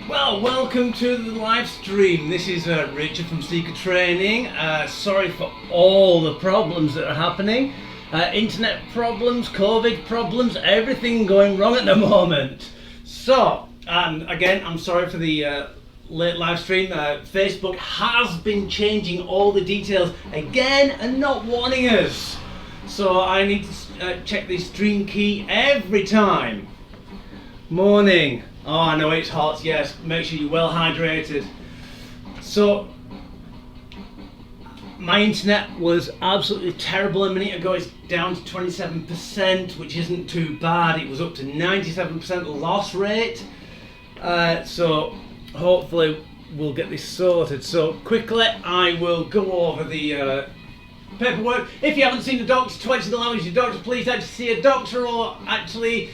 Well, welcome to the live stream. This is Richard from Seeker Training. Sorry for all the problems that are happening. Internet problems, COVID problems, everything going wrong at the moment. So, again, I'm sorry for the late live stream. Facebook has been changing all the details again and not warning us. So I need to check the stream key every time. Morning. Oh, I know it's hot, yes. Make sure you're well hydrated. So, my internet was absolutely terrible a minute ago. It's down to 27%, which isn't too bad. It was up to 97% loss rate. So, hopefully we'll get this sorted. So, quickly, I will go over the paperwork. If you haven't seen a doctor, to enter the lounge, your doctor, please actually see a doctor or actually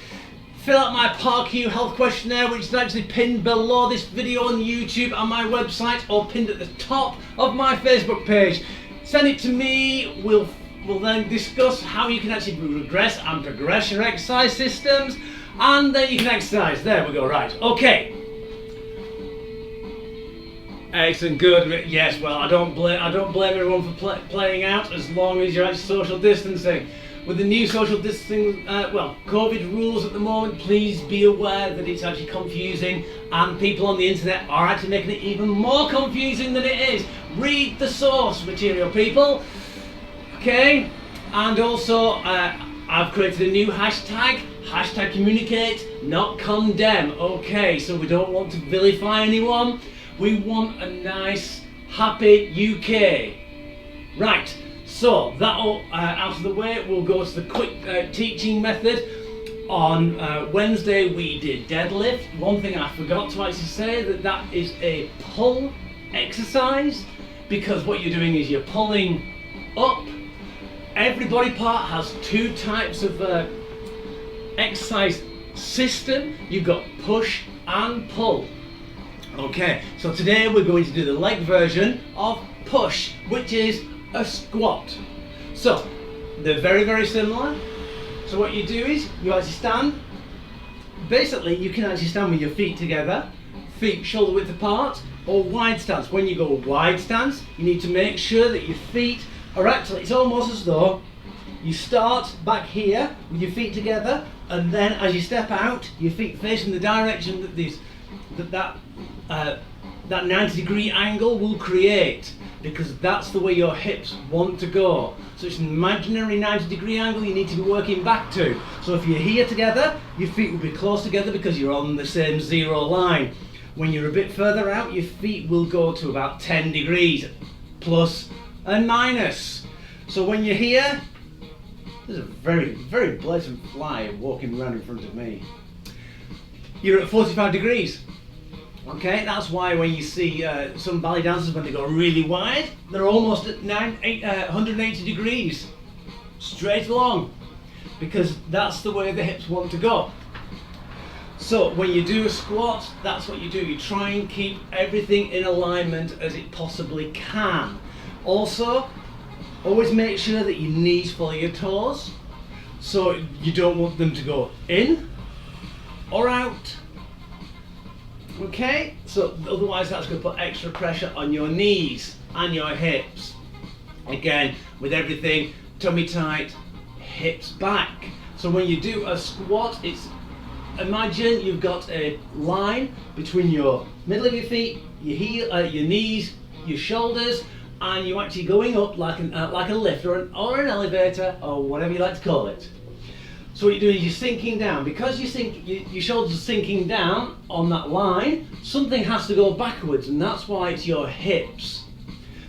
fill out my PARQ health questionnaire, which is actually pinned below this video on YouTube and my website, or pinned at the top of my Facebook page. Send it to me. We'll then discuss how you can actually regress and progress your exercise systems, and then you can exercise. There we go. Right. Okay. Excellent. Good. Yes. Well, I don't blame everyone for playing out as long as you're actually social distancing. With the new social distancing, COVID rules at the moment, please be aware that it's actually confusing, and people on the internet are actually making it even more confusing than it is. Read the source material, people. Okay? And also, I've created a new hashtag communicate, not condemn. Okay, so we don't want to vilify anyone. We want a nice, happy UK. Right. So, that all out of the way, we'll go to the quick teaching method. On Wednesday we did deadlift. One thing I forgot to actually say, that is a pull exercise, because what you're doing is you're pulling up. Every body part has two types of exercise system. You've got push and pull. Okay, so today we're going to do the leg version of push, which is a squat. So they're very, very similar. So what you do is you actually stand. Basically, you can actually stand with your feet together, feet shoulder width apart, or wide stance. When you go wide stance, you need to make sure that your feet are actually, it's almost as though you start back here with your feet together, and then as you step out, your feet facing the direction that that 90-degree angle will create, because that's the way your hips want to go. So it's an imaginary 90-degree angle you need to be working back to. So if you're here together, your feet will be close together because you're on the same zero line. When you're a bit further out, your feet will go to about 10 degrees, plus and minus. So when you're here, there's a very, very blatant fly walking around in front of me. You're at 45 degrees. Okay, that's why when you see some ballet dancers, when they go really wide, they're almost at 180 degrees, straight along, because that's the way the hips want to go. So when you do a squat, that's what you do. You try and keep everything in alignment as it possibly can. Also, always make sure that your knees follow your toes, so you don't want them to go in or out. Okay, so otherwise that's going to put extra pressure on your knees and your hips. Again, with everything tummy tight, hips back. So when you do a squat, imagine you've got a line between your middle of your feet, your your knees, your shoulders, and you're actually going up like a lift or an elevator, or whatever you like to call it. So what you're doing is you're sinking down. Because your shoulders are sinking down on that line, something has to go backwards, and that's why it's your hips.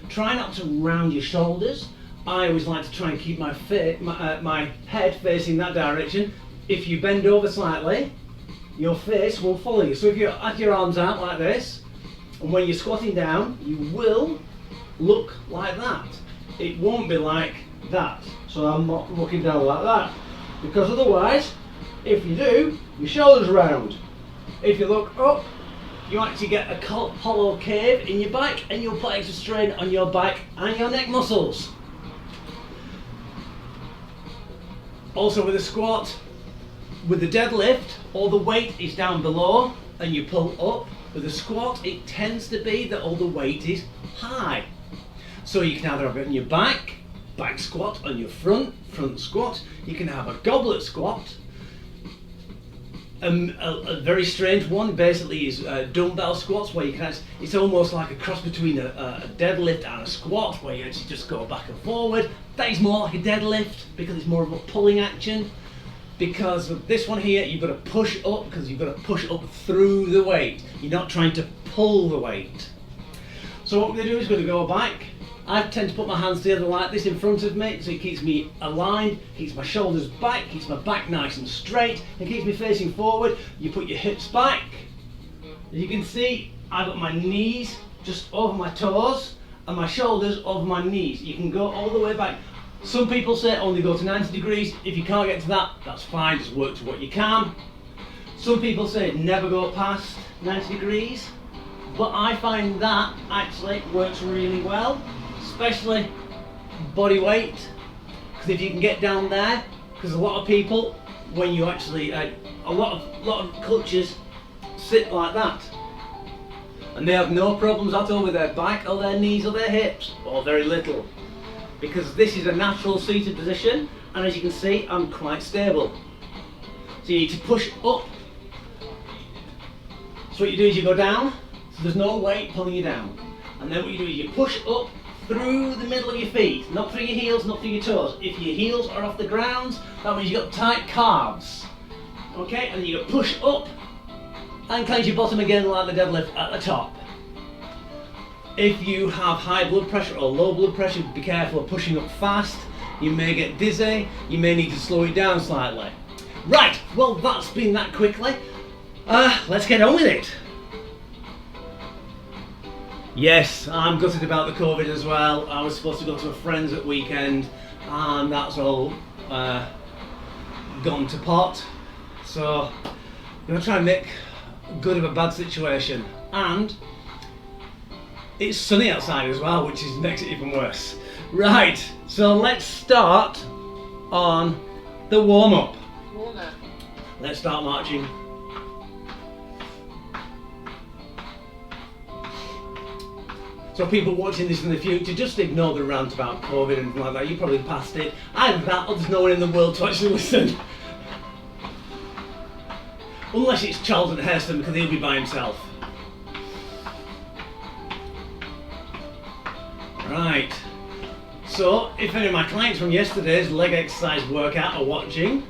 Try not to round your shoulders. I always like to try and keep my head facing that direction. If you bend over slightly, your face will follow you. So if you have your arms out like this, and when you're squatting down, you will look like that. It won't be like that. So I'm not looking down like that. Because otherwise, if you do, your shoulders round. If you look up, you actually get a hollow cave in your back, and you'll put extra strain on your back and your neck muscles. Also with a squat, with the deadlift, all the weight is down below, and you pull up. With a squat, it tends to be that all the weight is high. So you can either have it on your back squat, on your front squat. You can have a goblet squat. A very strange one basically is dumbbell squats, where you can actually, it's almost like a cross between a deadlift and a squat, where you actually just go back and forward. That is more like a deadlift because it's more of a pulling action. Because with this one here, you've got to push up, because you've got to push up through the weight. You're not trying to pull the weight. So what we're going to do is we're going to go back. I tend to put my hands together like this in front of me, so it keeps me aligned, keeps my shoulders back, keeps my back nice and straight, and keeps me facing forward. You put your hips back. As you can see, I've got my knees just over my toes and my shoulders over my knees. You can go all the way back. Some people say only go to 90 degrees. If you can't get to that, that's fine, just work to what you can. Some people say never go past 90 degrees, but I find that actually works really well. Especially body weight, because if you can get down there, because a lot of people, when you actually, a lot of cultures sit like that, and they have no problems at all with their back or their knees or their hips, or very little, because this is a natural seated position, and as you can see, I'm quite stable. So you need to push up. So what you do is you go down, so there's no weight pulling you down, and then what you do is you push up through the middle of your feet, not through your heels, not through your toes. If your heels are off the ground, that means you've got tight calves. Okay, and then you push up and clench your bottom again like the deadlift at the top. If you have high blood pressure or low blood pressure, be careful of pushing up fast. You may get dizzy, you may need to slow it down slightly. Right, well that's been that quickly. Let's get on with it. Yes, I'm gutted about the COVID as well. I was supposed to go to a friend's at weekend, and that's all gone to pot. So I'm going to try and make good of a bad situation. And it's sunny outside as well, which makes it even worse. Right, so let's start on the warm-up. Let's start marching. So people watching this in the future, just ignore the rant about COVID and anything like that. You probably passed it. Either that, or there's no one in the world to actually listen. Unless it's Charleston Step, because he'll be by himself. Right. So, if any of my clients from yesterday's leg exercise workout are watching,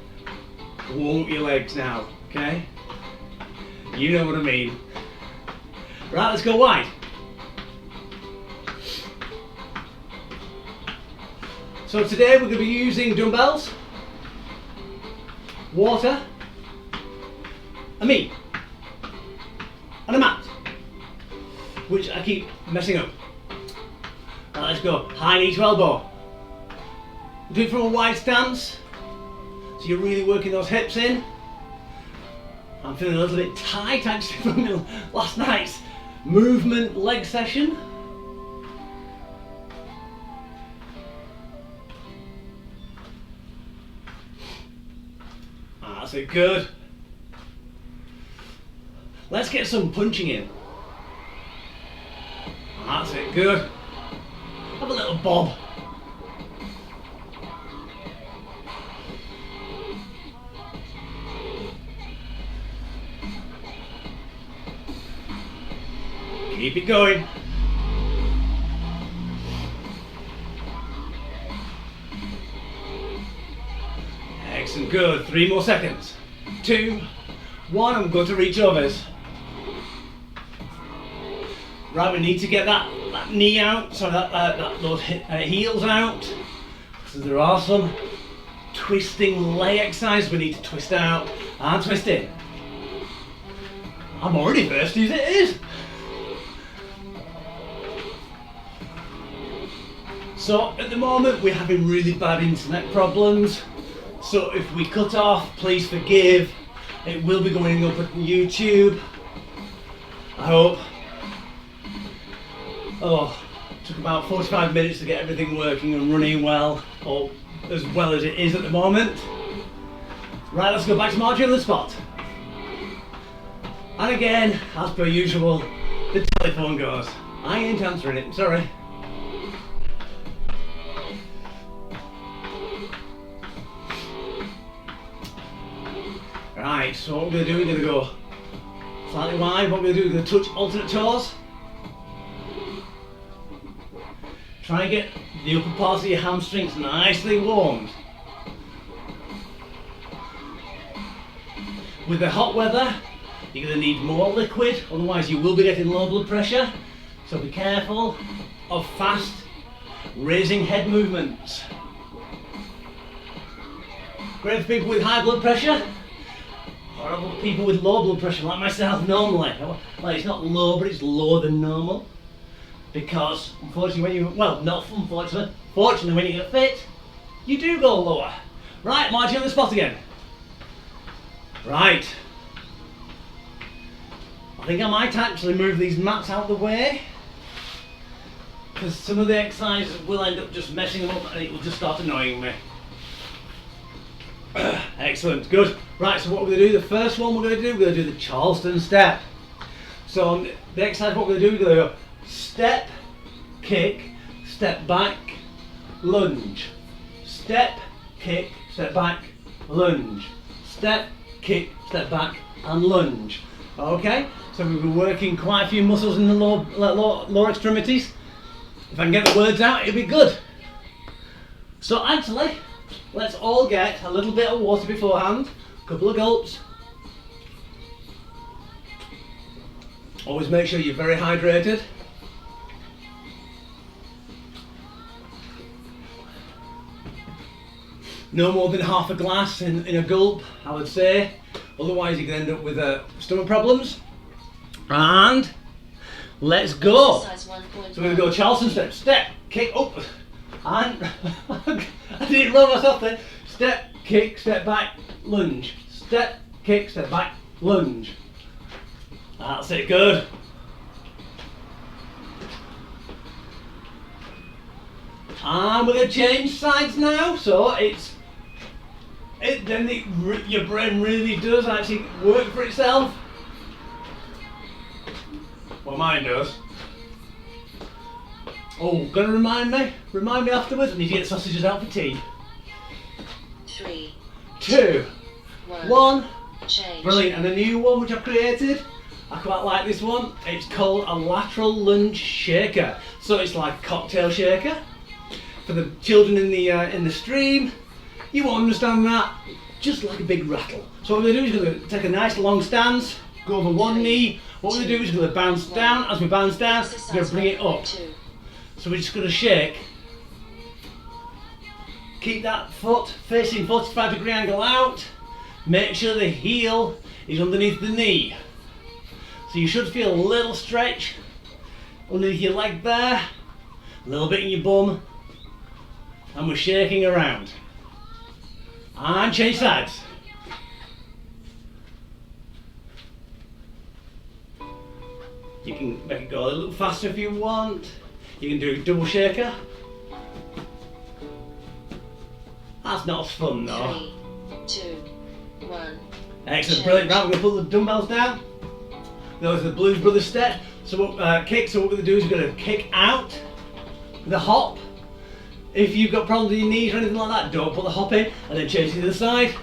warm up your legs now, okay? You know what I mean. Right, let's go wide. So today we're going to be using dumbbells, water, me, and a mat, which I keep messing up. Right, let's go. High knee to elbow. Do it from a wide stance, so you're really working those hips in. I'm feeling a little bit tight actually from last night's movement leg session. That's it, good. Let's get some punching in. That's it, good. Have a little bob. Keep it going. Excellent, good. 3 more seconds. 2, 1, I'm going to reach overs. Right, we need to get that knee out, so those heels out. So there are some twisting leg exercises we need to twist out and twist in. I'm already thirsty as it is. So at the moment we're having really bad internet problems. So if we cut off, please forgive. It will be going up on YouTube, I hope. Oh, took about 45 minutes to get everything working and running well, or as well as it is at the moment. Right, let's go back to marching on the spot. And again, as per usual, the telephone goes. I ain't answering it, sorry. Right, so what we're going to do, we're going to go slightly wide. What we're going to do, we're going to touch alternate toes. Try and get the upper parts of your hamstrings nicely warmed. With the hot weather, you're going to need more liquid, otherwise you will be getting low blood pressure. So be careful of fast raising head movements. Great for people with high blood pressure, horrible for people with low blood pressure like myself normally. Well, it's not low, but it's lower than normal. Because unfortunately when you, well, not unfortunately, fortunately when you get fit, you do go lower. Right, marching on the spot again. Right. I think I might actually move these mats out of the way, because some of the exercises will end up just messing them up and it will just start annoying me. Excellent, good. Right, so what we're going to do, the first one we're going to do the Charleston Step. So on the exercise, what we're going to do, we're going to go step, kick, step back, lunge. Step, kick, step back, lunge. Step, kick, step back and lunge. Okay, so we've been working quite a few muscles in the lower extremities. If I can get the words out, it'll be good. So actually, let's all get a little bit of water beforehand, a couple of gulps. Always make sure you're very hydrated. No more than half a glass in a gulp, I would say. Otherwise you can end up with stomach problems. And let's go. So we're going to go Charleston Step. Step, kick, up. And I didn't roll myself there. Step, kick, step back, lunge. Step, kick, step back, lunge. That's it, good. And we're going to change sides now. So your brain really does actually work for itself. Well, mine does. Oh, gonna remind me afterwards. I need to get sausages out for tea. 3, 2, 1. change. Brilliant. And a new one which I've created. I quite like this one. It's called a lateral lunge shaker. So it's like a cocktail shaker. For the children in the stream, you won't understand that. Just like a big rattle. So what we're going to do is we're going to take a nice long stance, go over one knee. What we're going to do is we're going to bounce down. As we bounce down, we're going to bring it up. So we're just going to shake. Keep that foot facing 45-degree angle out. Make sure the heel is underneath the knee. So you should feel a little stretch underneath your leg there, a little bit in your bum, and we're shaking around. And change sides. You can make it go a little faster if you want. You can do a double shaker. That's not as fun though. 3, 2, 1. Excellent, brilliant. Right, we're going to put the dumbbells down. Those are the Blues Brothers step. So kick. So what we're going to do is we're going to kick out with a hop. If you've got problems with your knees or anything like that, don't put the hop in, and then change to the other side,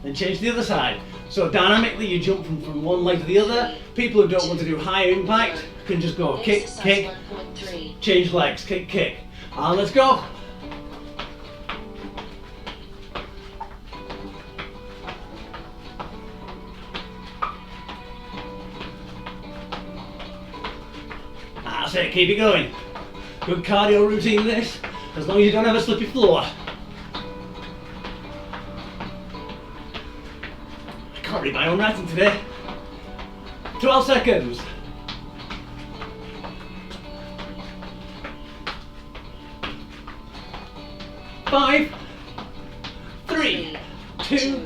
then change to the other side. So dynamically you jump from one leg to the other. People who don't want to do higher impact can just go kick, kick, change legs, kick, kick. And let's go. That's it, keep it going. Good cardio routine this. As long as you don't have a slippy floor. I can't read my own writing today. 12 seconds. 5, 3, 2,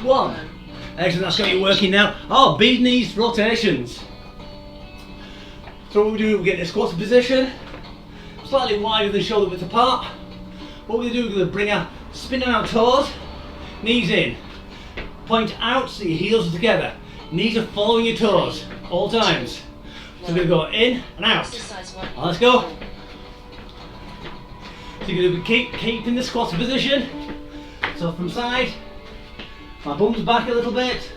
1. Excellent, that's got you working now. Oh, bead knees rotations. So what we do, we get in a squat position. Slightly wider than shoulder width apart. What we're going to do, we're going to bring our spin on our toes, knees in, point out so your heels are together. Knees are following your toes all times. So we're going to go in and out. Exercise 1. Let's go. So you're going to be keeping the squat position. So from side, my bum's back a little bit.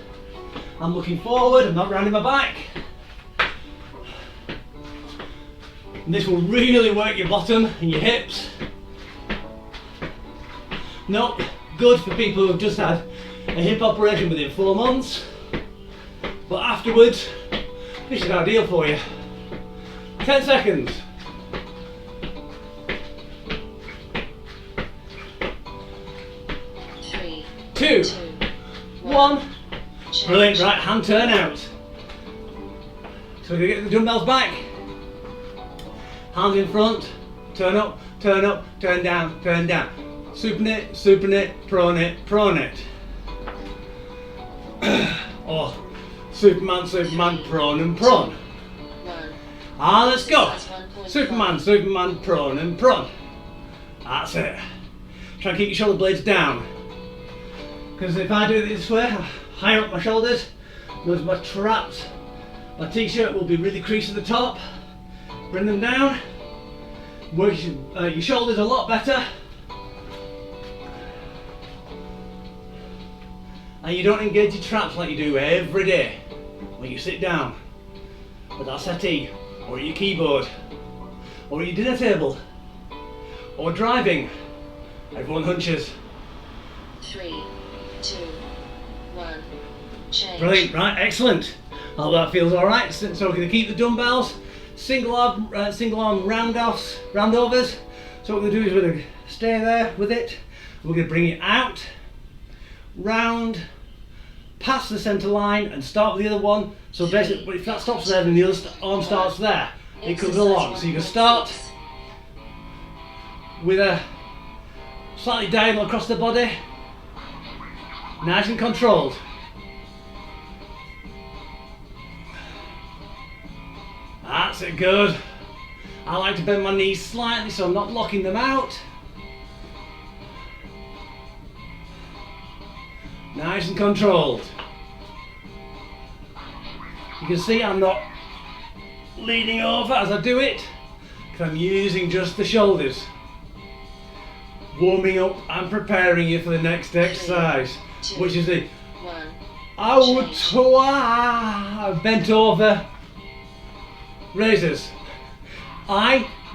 I'm looking forward, I'm not rounding my back. And this will really work your bottom and your hips. Not good for people who have just had a hip operation within 4 months. But afterwards, this is ideal for you. 10 seconds. Three, 2, 1. Change. Brilliant, right hand turn out. So we're going to get the dumbbells back. Hands in front, turn up, turn down, turn down. Supinate, supinate, pronate, pronate. Or Superman, Superman, prone and prone. 1. Let's go. Exercise 1.5. Superman, Superman, prone and prone. That's it. Try and keep your shoulder blades down. Because if I do it this way, higher up my shoulders, notice my traps. My t-shirt will be really creased at the top. Bring them down. Work your shoulders a lot better. And you don't engage your traps like you do every day when you sit down at that settee, or at your keyboard, or at your dinner table, or driving. Everyone hunches. 3, 2, 1. Change. Brilliant, right, excellent. I hope that feels alright. So we're going to keep the dumbbells, single arm roundovers. So what we're going to do is we're going to stay there with it. We're going to bring it out, round, past the centre line and start with the other one. So basically if that stops there, then the other arm starts there. It comes along. So you can start with a slightly diagonal across the body, nice and controlled. That's it, good. I like to bend my knees slightly so I'm not locking them out. Nice and controlled. You can see I'm not leaning over as I do it, because I'm using just the shoulders. Warming up and preparing you for the next exercise, which is the 1. IYWTA bent over raises. IYWTA.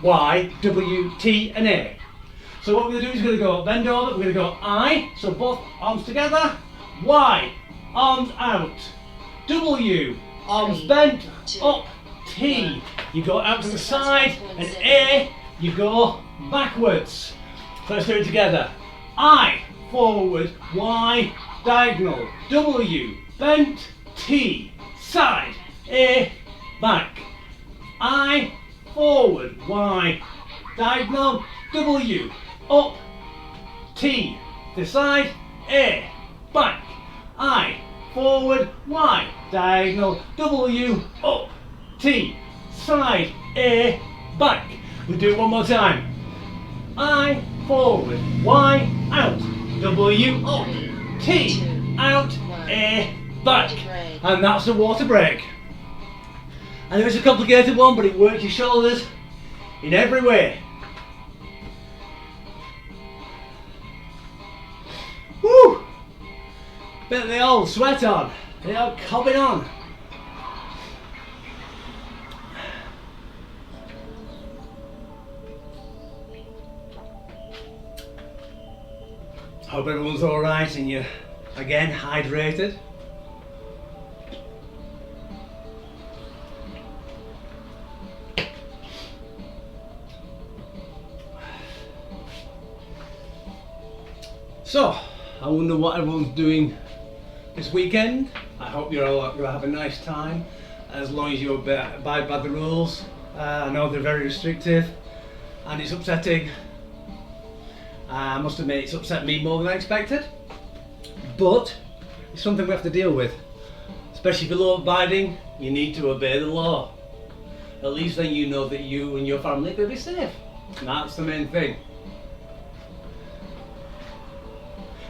So what we're going to do is we're going to go bend over, we're going to go I, so both arms together, Y, arms out, W, arms bent, up, T, you go out to the side, and A, you go backwards. So let's do it together. I, forward, Y, diagonal, W, bent, T, side, A, back. I, forward, Y, diagonal, W, up, T, this side, A, back. I, forward, Y, diagonal, W, up, T, side, A, back. We'll do it one more time. I, forward, Y, out, W, up, T, out, A, back. And that's the water break. I know it's a complicated one, but it works your shoulders in every way. Woo! Bit of the old sweat on, the old cobbing on. Hope everyone's alright and you're, again, hydrated. So, I wonder what everyone's doing this weekend. I hope you're all going to have a nice time, as long as you abide by the rules. I know they're very restrictive and it's upsetting. I must admit it's upset me more than I expected, but it's something we have to deal with. Especially if you're law abiding, you need to obey the law. At least then you know that you and your family are going to be safe. And that's the main thing.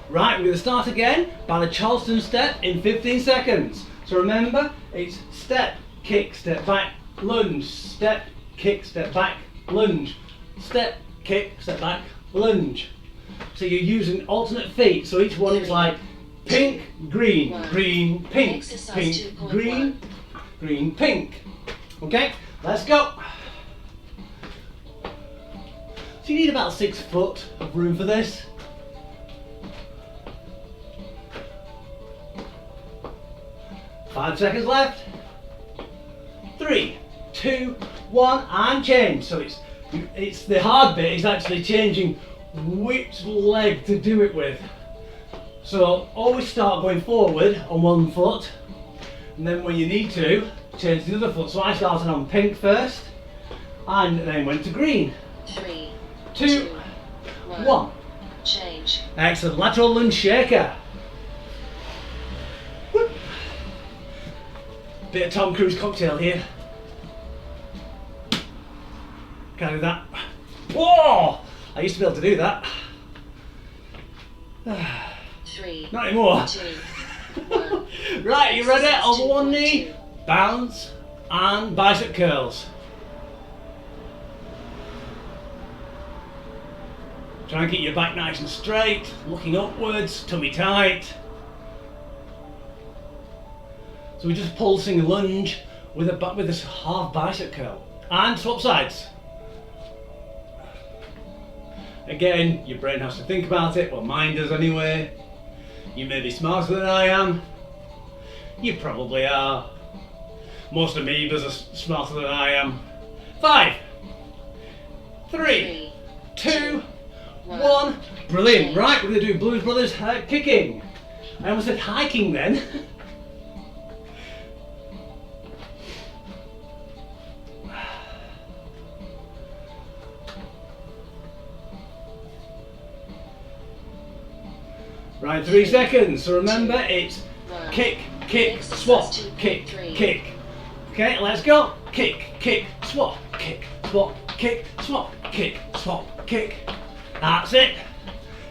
Right, we're going to start again by the Charleston Step in 15 seconds. So remember, it's step, kick, step back, lunge, step, kick, step back, lunge, step, kick, step back, lunge. So you're using alternate feet, so each one is like pink, green, green, pink, pink, green, green, pink. Okay, let's go. So you need about 6 foot of room for this. Five seconds left. 3, 2, 1, and change. So it's the hard bit is actually changing which leg to do it with. So always start going forward on one foot, and then when you need to, change the other foot. So I started on pink first, and then went to green. 3, 2, 1. Change. Excellent. Lateral lunge shaker. Whoop. Bit of Tom Cruise cocktail here. Can I do that? Whoa! I used to be able to do that. 3, Not anymore. 2, 1. Right, you ready? On one knee, bounce, and bicep curls. Try and keep your back nice and straight, looking upwards, tummy tight. So we're just pulsing a lunge with this half bicep curl. And swap sides. Again, your brain has to think about it, well mine does anyway. You may be smarter than I am. You probably are. Most amoebas are smarter than I am. 5, 3, 2, 1. Brilliant. Right, we're going to do Blues Brothers kicking. I almost said hiking then. Right, 3 seconds. So remember, it's kick, kick, swap, kick, kick. Okay, let's go. Kick, kick, swap, kick, swap, kick, swap, kick, swap, kick. That's it.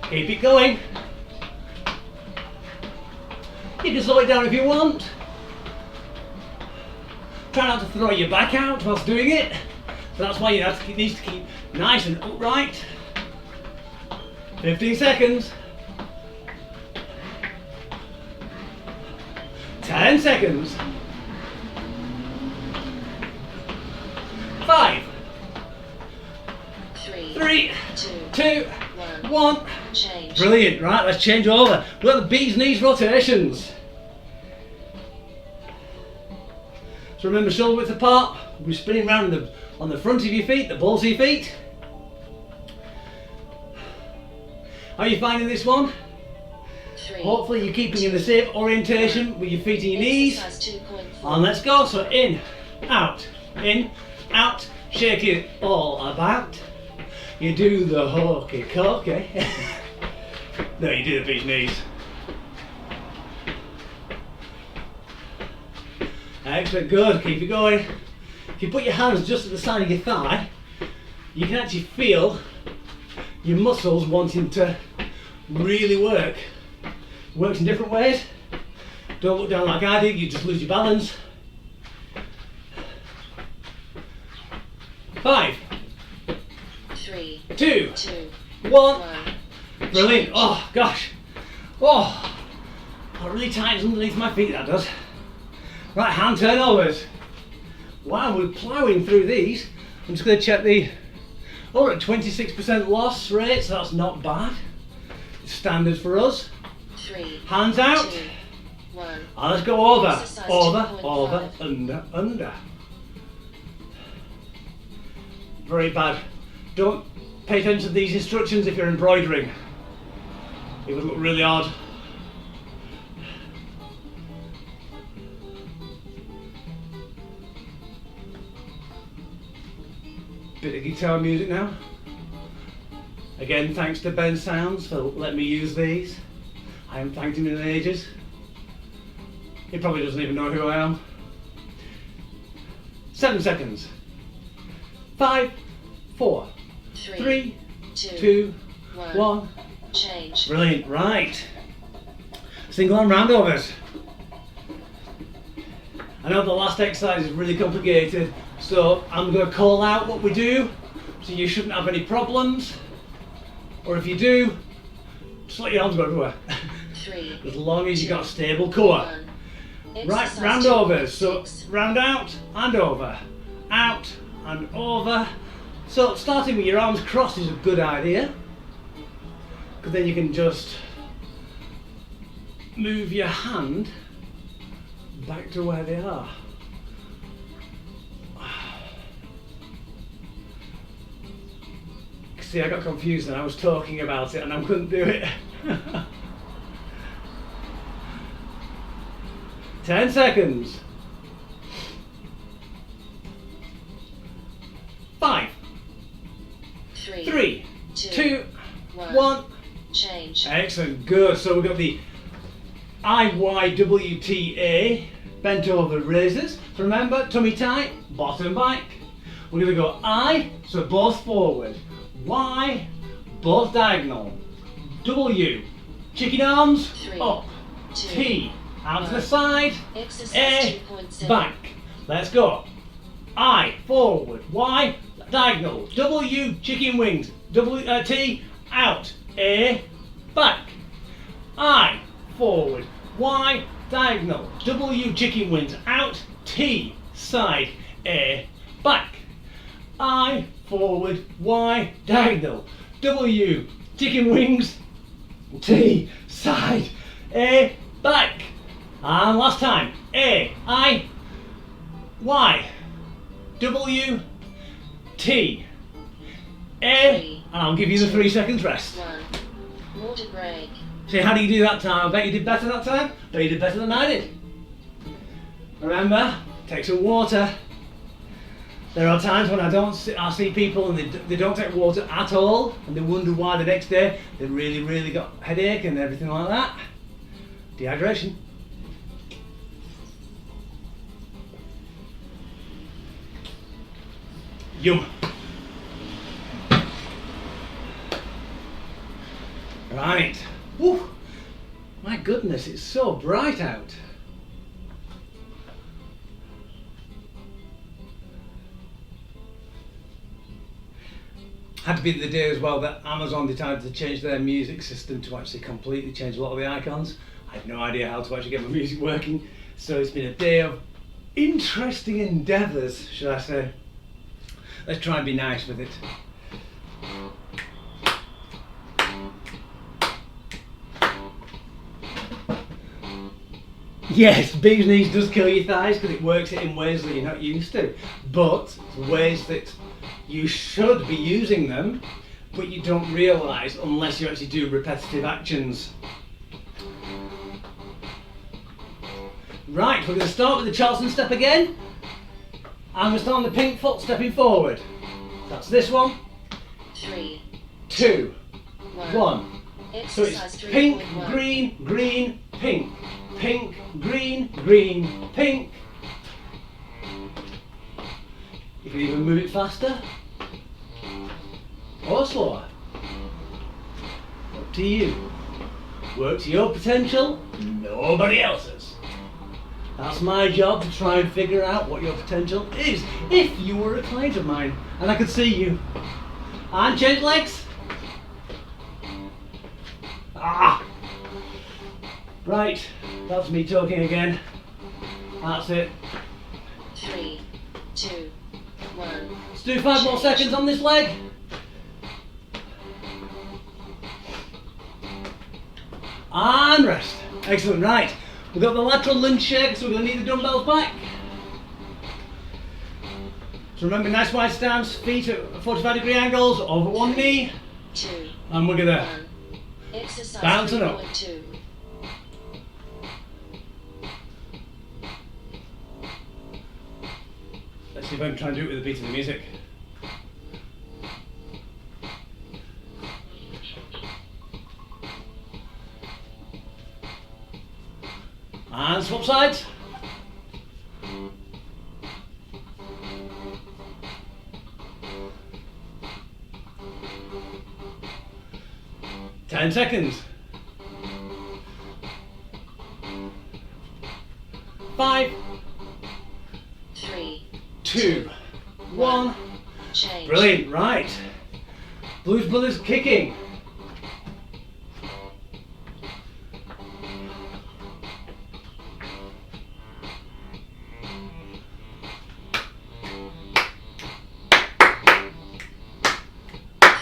Keep it going. You can slow it down if you want. Try not to throw your back out whilst doing it. So that's why you need to keep nice and upright. 15 seconds. 10 seconds. 5, 3, 2, 1. Change. Brilliant. Right, let's change over. We've got the bee's knees rotations. So remember, shoulder width apart. We're spinning around on the front of your feet, the balls of your feet. How are you finding this one? 3. Hopefully you're keeping in the same orientation with your feet and your knees. And let's go. So in, out, shake it all about. You do the hokey cokey. No, you do the beach knees. Excellent, good, keep it going. If you put your hands just at the side of your thigh, you can actually feel your muscles wanting to really work. It works in different ways. Don't look down like I did, you just lose your balance. 5, 3, 2, 1. Brilliant. Oh gosh. Oh, that really tightens underneath my feet, that does. Right, hand turnovers. Wow, we're ploughing through these. I'm just going to check the... Oh, we're at 26% loss rate, so that's not bad. It's standard for us. 3, Hands out. 2, 1. And let's go over, Exercise over, 2.5. over, under, under. Very bad. Don't pay attention to these instructions if you're embroidering. It would look really odd. Bit of guitar music now. Again, thanks to Ben Sounds for letting me use these. I haven't thanked him in ages. He probably doesn't even know who I am. 7 seconds. 5, 4, 3, 2, 1. Change. Brilliant, right. Single arm roundovers. I know the last exercise is really complicated, so I'm going to call out what we do, so you shouldn't have any problems. Or if you do, just let your arms go everywhere. 3, As long as you've got a stable core. 1. Right, Exercise round over. 2.6. So round out and over. Out and over. So starting with your arms crossed is a good idea. Because then you can just move your hand back to where they are. See, I got confused and I was talking about it and I couldn't do it. 10 seconds. 5, 3, 2, 1. Change. Excellent, good. So we've got the IYWTA, bent over raises. So remember, tummy tight, bottom back. We're going to go I, so both forward. Y, both diagonal. W, chicken arms, 3, up. 2, T, out to the side. Exercise A, 2.7. back. Let's go. I, forward. Y, diagonal. W, chicken wings. T, out. A, back. I, forward. Y, diagonal. W, chicken wings. Out. T, side. A, back. I, forward. Y, diagonal. W, chicken wings. T, side. A, back. And last time. A, I, Y, W, T, A, and I'll give you the 3 seconds rest. 1. Water break. See, how do you do that time? I bet you did better that time. I bet you did better than I did. Remember, take some water. There are times when I see people and they don't take water at all and they wonder why the next day they really got a headache and everything like that. Dehydration. Yum. Right. Woo. My goodness, it's so bright out. Had to be the day as well that Amazon decided to change their music system to actually completely change a lot of the icons. I had no idea how to actually get my music working, so it's been a day of interesting endeavours, should I say. Let's try and be nice with it. Yes, bee's knees does kill your thighs because it works it in ways that you're not used to, but ways that you should be using them, but you don't realise unless you actually do repetitive actions. Right, we're going to start with the Charleston Step again. I'm going to start on the pink foot, stepping forward. That's this one. 3, 2, 1. 1. So Exercise it's pink, 3.1. green, green, pink. Pink, green, green, pink. You can even move it faster or slower. Up to you. Work to your potential, nobody else's. That's my job, to try and figure out what your potential is. If you were a client of mine and I could see you. And change legs. Ah! Right, that's me talking again. That's it. 3, 2, 1. Let's do 5 more seconds on this leg. And rest. Excellent, right. We've got the lateral lunge shake, so we're going to need the dumbbells back. So remember, nice wide stance, feet at 45-degree angles, over one knee. 2, And we're going to 1. Exercise bouncing up. 3.2. Let's see if I can try and do it with the beat of the music. And swap sides. Ten seconds. 5, 2, 1. Change. Brilliant, right. Blues Brothers kicking.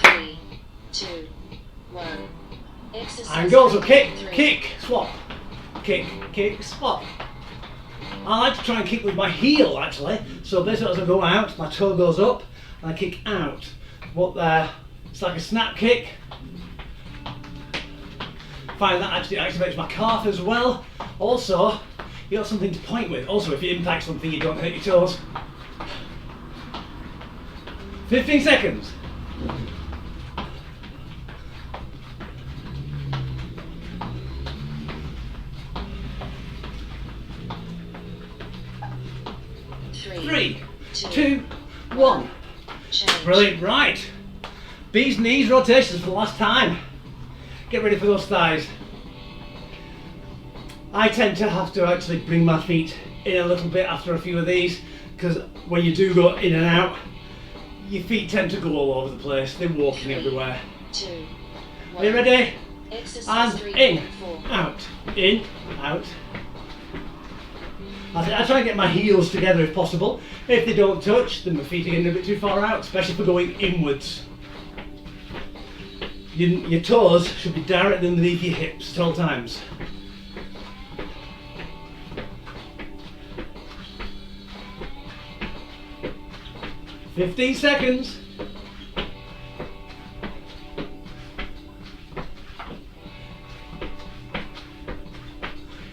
Three, two, one. Exercise. And go, so kick, 3. kick, swap. Kick, kick, swap. I like to try and kick with my heel actually. So basically as I go out, my toe goes up and I kick out. What there, it's like a snap kick. Find that actually activates my calf as well. Also, you got something to point with. Also, if you impact something, you don't hurt your toes. 15 seconds. Three, two, one. Change. Brilliant, right. Bees knees rotations for the last time. Get ready for those thighs. I tend to have to actually bring my feet in a little bit after a few of these because when you do go in and out, your feet tend to go all over the place. They're walking 3, everywhere. 2, Are you 1. ready? Exercise And 3, in, 4. out, in, out. I try and get my heels together if possible. If they don't touch, then my feet are getting a bit too far out, especially for going inwards. Your toes should be directly underneath your hips at all times. "15 seconds.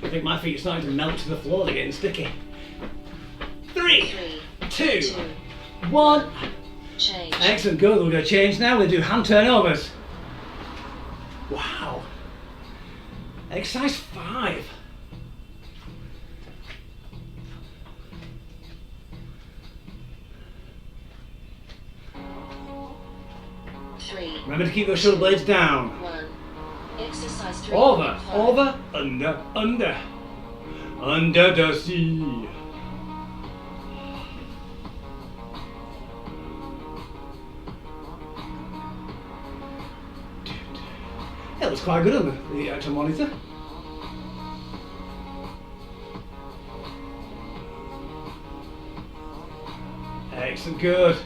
I think my feet are starting to melt to the floor, they're getting sticky. 3, 2, 1. Change. Excellent, good. We're going to change now. We're going to do hand turnovers. Wow. Exercise 5. Three, Remember to keep those shoulder blades down. 1. Exercise 3. Over, 5. over, under, under. Under the sea. Yeah, it looks quite good on the actual monitor. Excellent, good.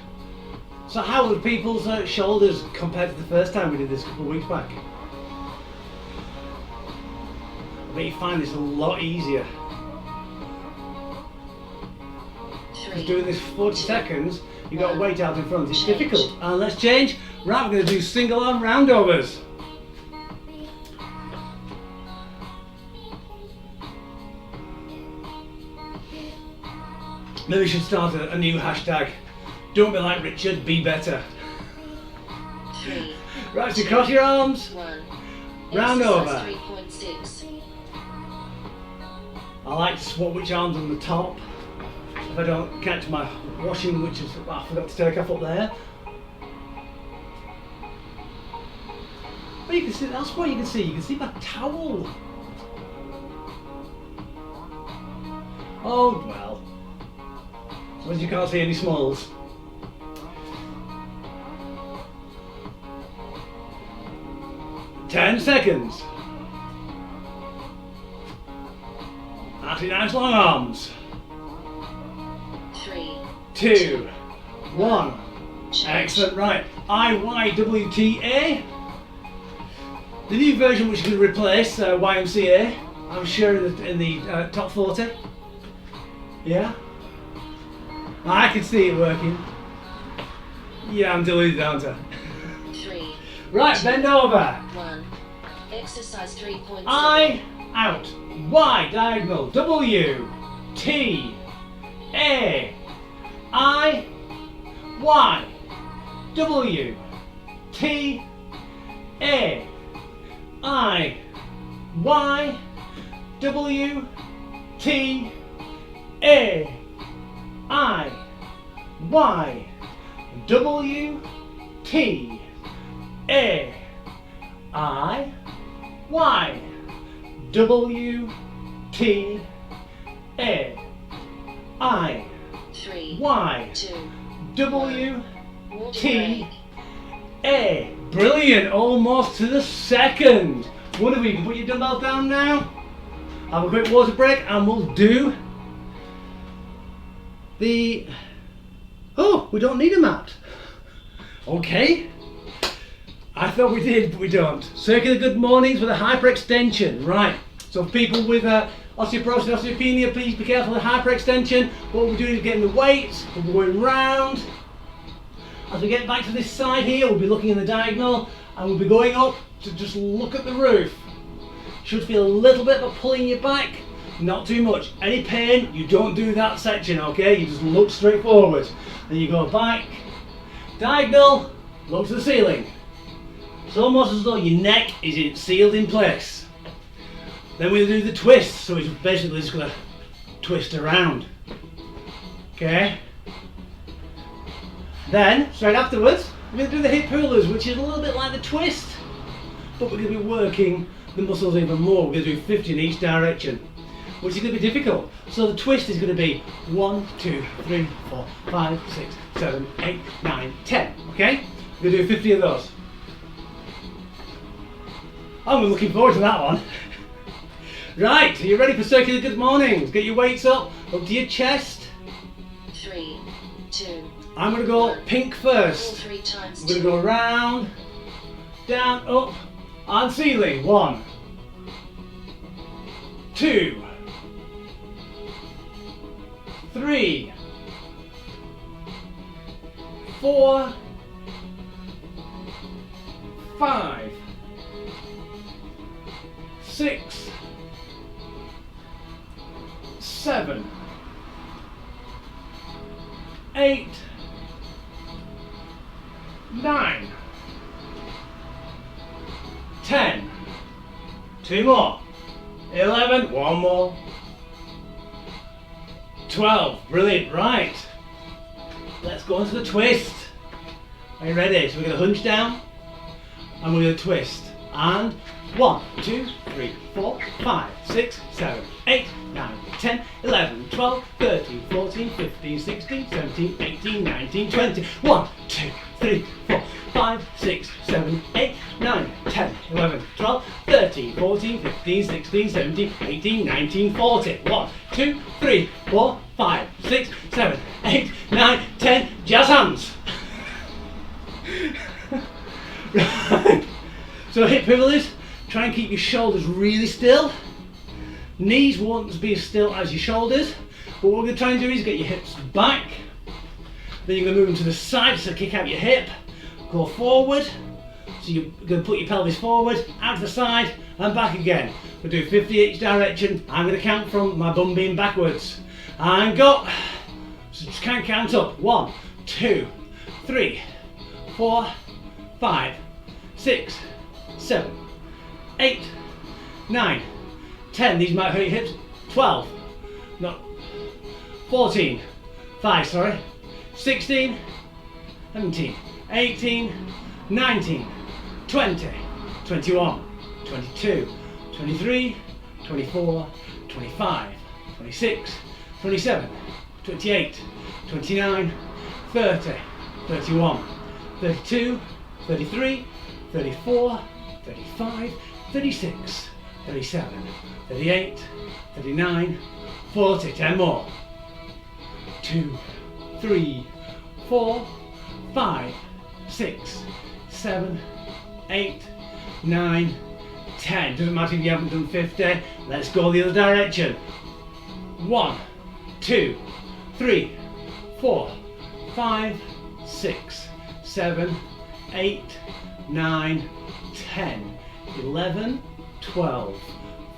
So how were people's shoulders compared to the first time we did this a couple of weeks back? I bet you find this a lot easier. 3, Doing this 40 seconds, you've got 1. weight out in front, it's Change. difficult. And let's change. Right, we're going to do single arm roundovers. Maybe we should start a new hashtag. Don't be like Richard, be better. 3, Right, so cross your arms. 1. Round over. Exercise 3.6. I like to swap which arm's on the top. If I don't catch my washing, which is I forgot to take off up there. But you can see, that's what you can see my towel. Oh well. As long as you can't see any smalls. "10 seconds. That's nice long arms. 3, 2, 1. change. Excellent, right. IYWTA. The new version which is going to replace YMCA. I'm sure in the top 40. Yeah? I can see it working. Yeah, I'm deluded, aren't I? 3, Right, bend over. 1. Exercise 3.7. I, out. Y, diagonal. W, T, A, I, Y, W, T, A, I, Y, W, T, A, I, Y, W, T, A, I, Y, W, T, A, I. 3, Y, 2, W, water T, break. A. Brilliant, almost to the second. Wonderful, you can put your dumbbells down now. Have a quick water break and we'll do the... Oh, we don't need a mat. Okay. I thought we did, but we don't. Circular good mornings with a hyperextension. Right, so people with osteoporosis and osteopenia, please be careful of hyperextension. What we're doing is getting the weights, we're going round. As we get back to this side here, we'll be looking in the diagonal and we'll be going up to just look at the roof. Should feel a little bit of a pull in your back, not too much. Any pain, you don't do that section, okay? You just look straight forward. Then you go back, diagonal, look to the ceiling. It's almost as though your neck is sealed in place. Then we'll do the twist, so it's basically just going to twist around. Okay? Then, straight afterwards, we're going to do the hip Hulas, which is a little bit like the twist, but we're going to be working the muscles even more. We're going to do 50 in each direction, which is going to be difficult. So the twist is going to be 1, 2, 3, 4, 5, 6, 7, 8, 9, 10. Okay? We're going to do 50 of those. I'm looking forward to that one. Right, are you ready for circular good mornings? Get your weights up to your chest. 3, 2. I'm going to go pink first. 3 times I'm going 2. to go round, down, up, on ceiling. 1, 2, 3, 4, 5, 6, 7, 8, 9, 10, 2 more, 11, 1 more, 12, brilliant, right, let's go into the twist. Are you ready? So we're going to hunch down and we're going to twist, and 1, 2, 3, 4, 5, 6, 7, 8, 9, 10, 11, 12, 13, 14, 15, 16, 17, 18, 19, 20. 1, 2, 3, 4, 5, 6, 7, 8, 9, 10, 11, 12, 13, 14, 15, 16, 17, 18, 19, 40. 1, 2, 3, 4, 5, 6, 7, 8, 9, 10. Jazz hands. Right. So hip Hulas. Try and keep your shoulders really still. Knees won't be as still as your shoulders. But what we're going to try and do is get your hips back. Then you're going to move them to the side, so kick out your hip. Go forward. So you're going to put your pelvis forward, out to the side, and back again. We'll do 50 each direction. I'm going to count from my bum being backwards. And go. So just count up. 1, 2, 3, 4, 5, 6, 7, 8, 9, 10. These might hurt your hips. 12, no, 14, 5, sorry, 16, 17, 18, 19, 20, 21, 22, 23, 24, 25, 26, 27, 28, 29, 30, 31, 32, 33, 34, 35, 36, 37, 38, 39, 40. 10 more. 2, 3, 4, 5, 6, 7, 8, 9, 10. Doesn't matter if you haven't done 50. Let's go the other direction. 1, 2, 3, 4, 5, 6, 7, 8, 9, 10, 11, 12,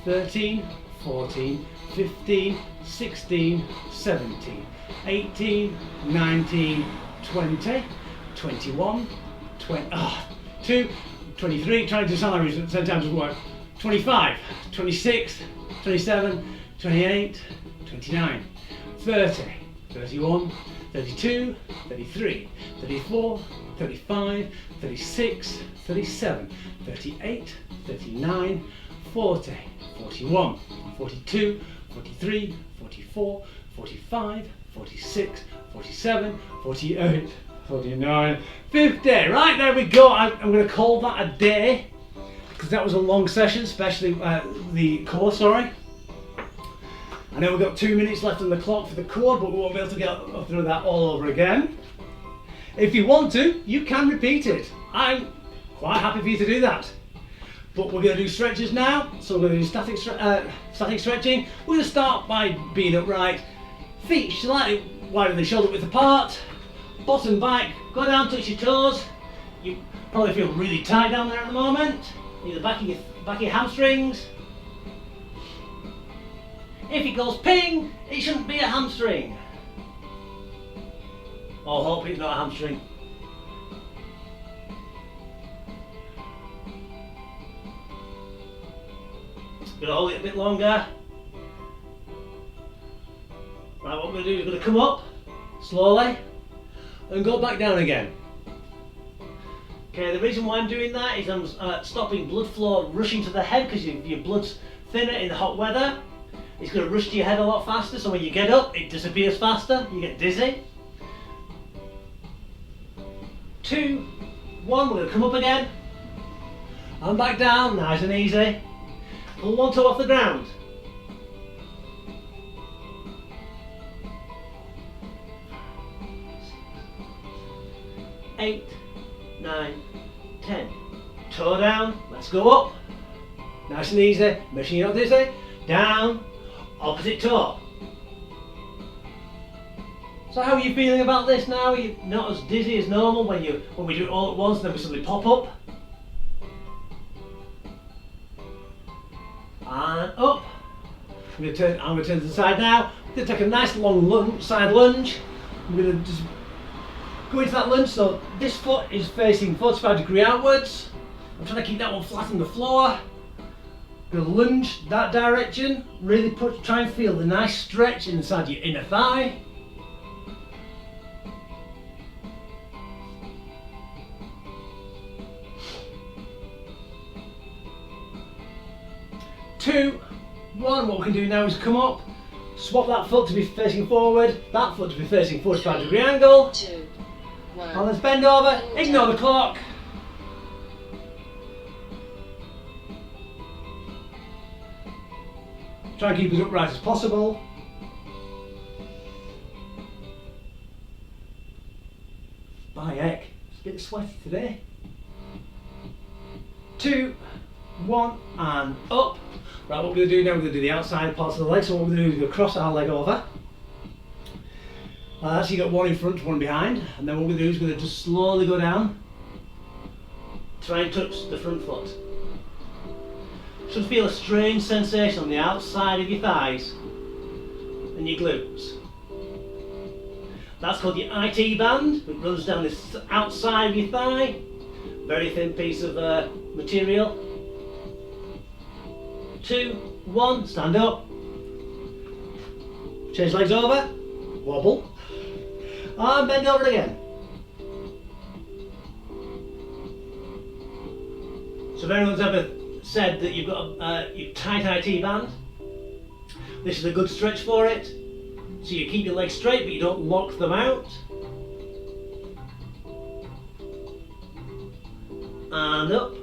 13, 14, 15, 16, 17, 18, 19, 20, 21, 22, 23, trying to do salaries at the same time doesn't work, 25, 26, 27, 28, 29, 30, 31, 32, 33, 34, 35, 36, 37, 38, 39, 40, 41, 42, 43, 44, 45, 46, 47, 48, 49, 50. Right, there we go. I'm going to call that a day because that was a long session, especially the core, sorry. I know we've got 2 minutes left on the clock for the core, but we won't be able to get through that all over again. If you want to, you can repeat it. I'm quite happy for you to do that. But we're going to do stretches now, so we're going to do static stretching. We're going to start by being upright, feet slightly wider than shoulder width apart, bottom back, go down, touch your toes. You probably feel really tight down there at the moment. Near the back of your hamstrings. If it goes ping, it shouldn't be a hamstring. Or hope it's not a hamstring. Gonna hold it a bit longer. Right, what we're going to do is we're going to come up slowly and go back down again. Okay, the reason why I'm doing that is I'm stopping blood flow rushing to the head because your blood's thinner in the hot weather. It's going to rush to your head a lot faster, so when you get up, it disappears faster, you get dizzy. 2, 1, we're going to come up again. And back down, nice and easy. Pull one toe off the ground. 8, 9, 10. Toe down, let's go up. Nice and easy, make sure you're not dizzy. Down, opposite toe. So how are you feeling about this now? Are you not as dizzy as normal when we do it all at once and then we suddenly pop up? And up. I'm going to turn to the side now. I'm going to take a nice long lunge, side lunge. I'm going to just go into that lunge, so this foot is facing 45-degree outwards. I'm trying to keep that one flat on the floor. Going to lunge that direction. Really try and feel the nice stretch inside your inner thigh. Two, one, what we can do now is come up, swap that foot to be facing forward, that foot to be facing 45-degree angle. 2, 1. And let's bend over, ignore the clock. Try and keep as upright as possible. By heck, it's a bit sweaty today. 2, 1, and up. Right, what we're going to do now, we're going to do the outside parts of the leg. So what we're going to do is we're going to cross our leg over. So you got one in front, one behind. And then what we're going to do is we're going to just slowly go down. Try and touch the front foot. Should feel a strange sensation on the outside of your thighs and your glutes. That's called your IT band. It runs down this outside of your thigh. Very thin piece of material. 2, 1, stand up. Change legs over. Wobble. And bend over again. So if anyone's ever said that you've got your tight IT band, this is a good stretch for it. So you keep your legs straight but you don't lock them out. And up.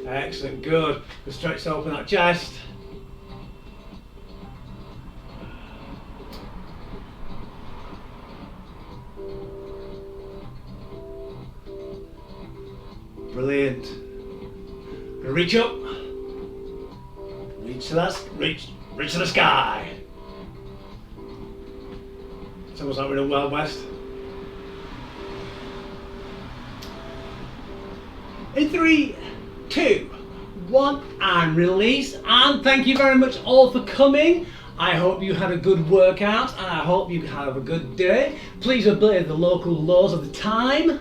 Excellent, good. Good stretch to open that chest. Brilliant. Reach up. Reach to the sky. It's almost like we're in the Wild West. In 3, 2, 1, and release. And thank you very much all for coming. I hope you had a good workout and I hope you have a good day. Please obey the local laws of the time.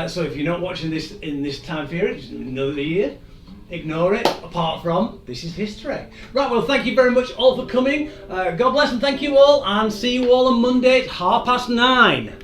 So if you're not watching this in this time period, it's another year, ignore it, apart from this is history. Right, well thank you very much all for coming. God bless and thank you all, and see you all on Monday at 9:30.